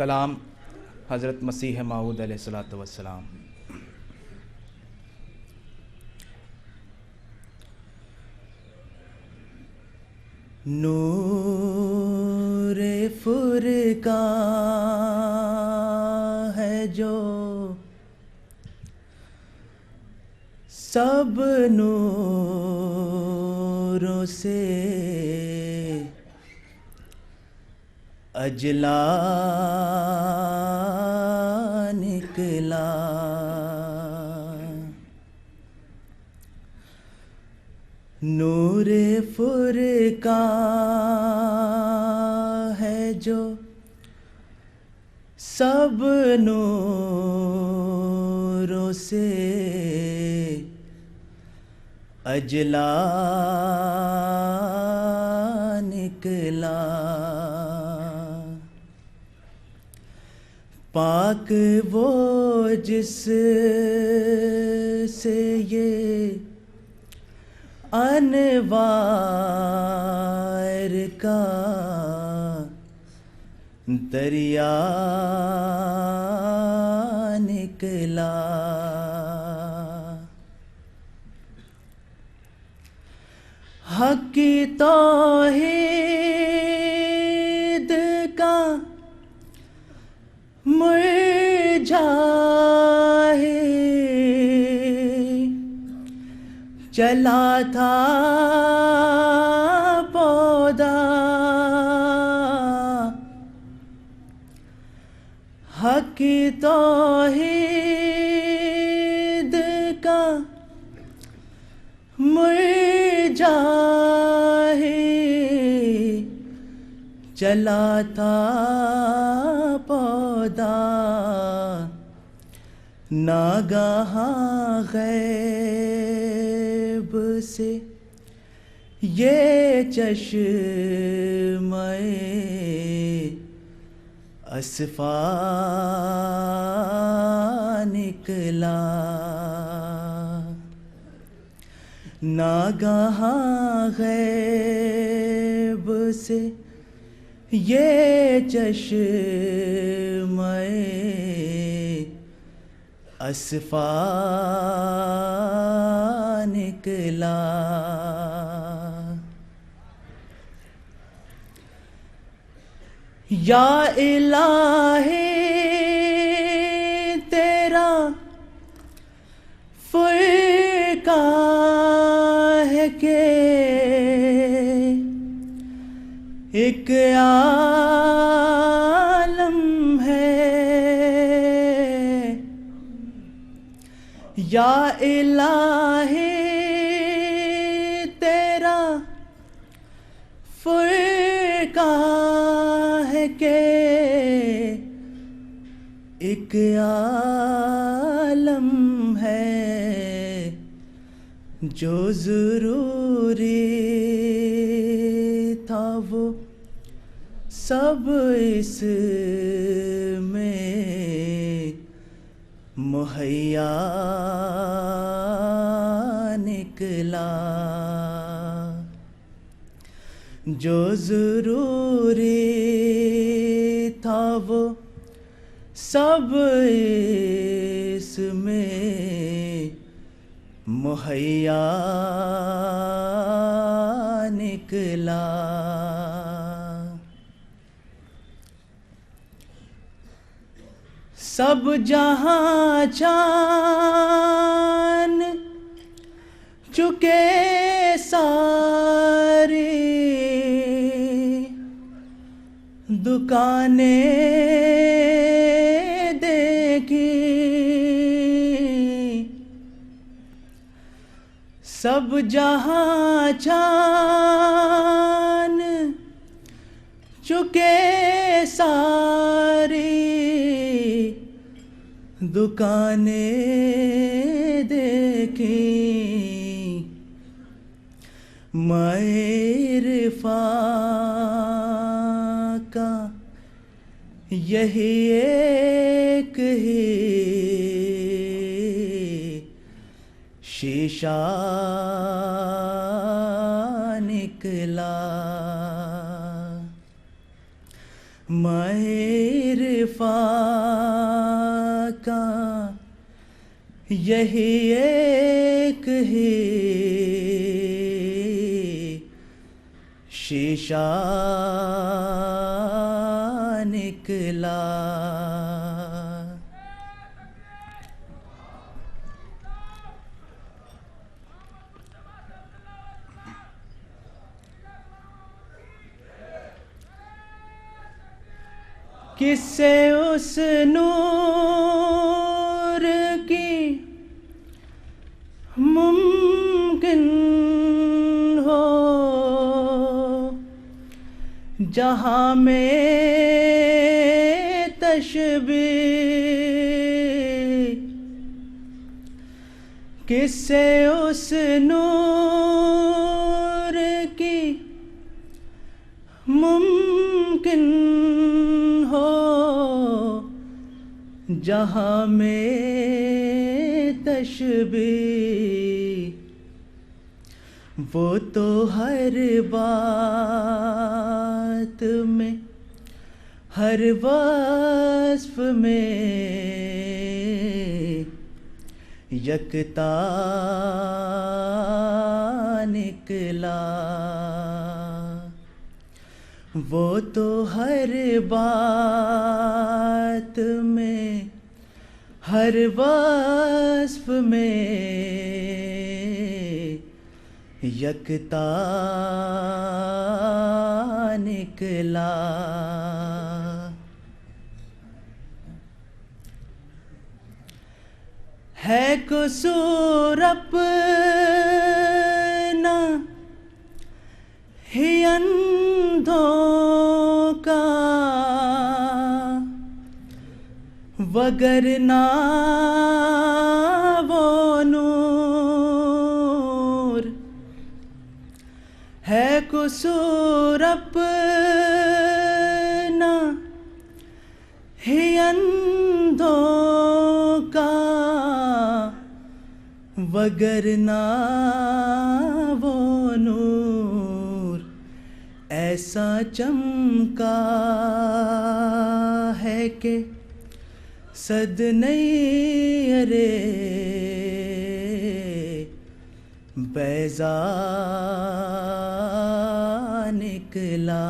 کلام حضرت مسیح موعود علیہ الصلوۃ والسلام۔ نور فرقان ہے جو سب نوروں سے اجلا نکلا، نور فرقان ہے جو سب نوروں سے اجلا نکلا، پاک وہ جس سے یہ انوار کا دریا نکلا، حق کی توحید کا مرجائے چلا تھا پودا، حق کی توحید کا مرجائے چلا تھا پودا، ناگہاں غیب سے یہ چشمہ اصفا نکلا، ناگہاں غیب سے یہ چشمہ اصفا نکلا، یا الہی تیرا فرقان ہے کہ ایک عالم ہے، یا الہی تیرا فرقان ہے کہ ایک عالم ہے، جو ضروری تھا وہ سب اس میں مہیا نکلا، جو ضروری تھا وہ سب اس میں مہیا نکلا، سب جہاں جان چکے ساری دکانیں دیکھی، سب جہاں جان چکے ساری دکانیں دیکھی، معرفت کا یہی ایک ہی شیشہ نکلا، عرفان کا یہی ایک ہی شیشہ نکلا، کس سے اس نور کی ممکن ہو جہاں میں تشبیہ، کس سے اس نور کی ممکن ہو جہاں میں تشبیہ، وہ تو ہر بات میں ہر وصف میں یکتا نکلا، وہ تو ہر بات میں ہر وصف میں یکتا نکلا، ہے قصور اپنا ہی اندھوں کا، وگرنہ وہ نور، ہے قصور اپنا ہی اندھوں کا، وگرنہ وہ نور ایسا چمکا ہے کہ صد نہیں ارے بیضا نکلا،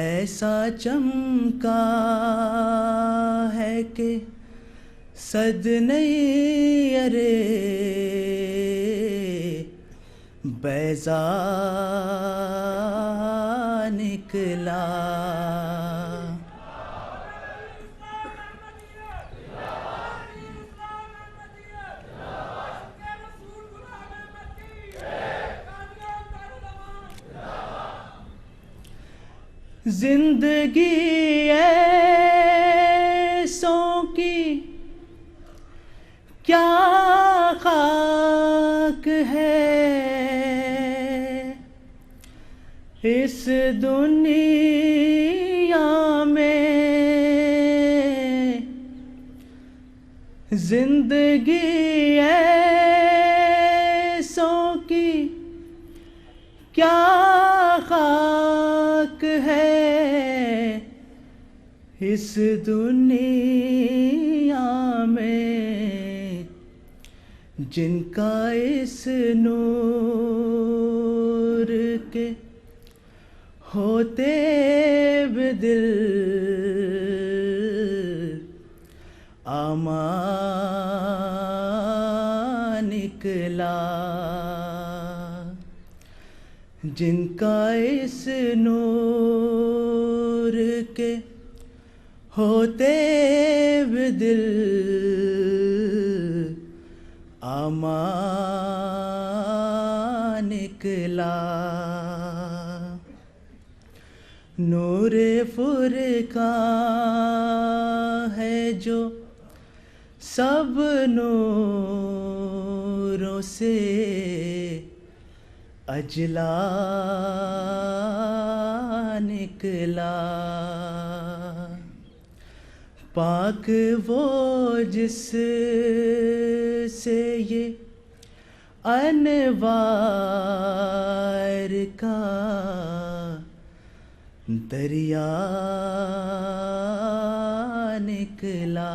ایسا چمکا ہے کہ صد نہیں ارے بیضا نکلا، زندگی ایسوں کی کیا خاک ہے، اس دنیا میں زندگی ایسوں کی کیا خاک ہے، اس دنیا میں جن کا اس نور کے ہوتے بھی دل آما نکلا، جن کا اس نور کے ہوتے بھی دل آما نکلا، نور فرقان ہے جو سب نوروں سے اجلا نکلا، پاک وہ جس سے یہ انوار کا دریا نکلا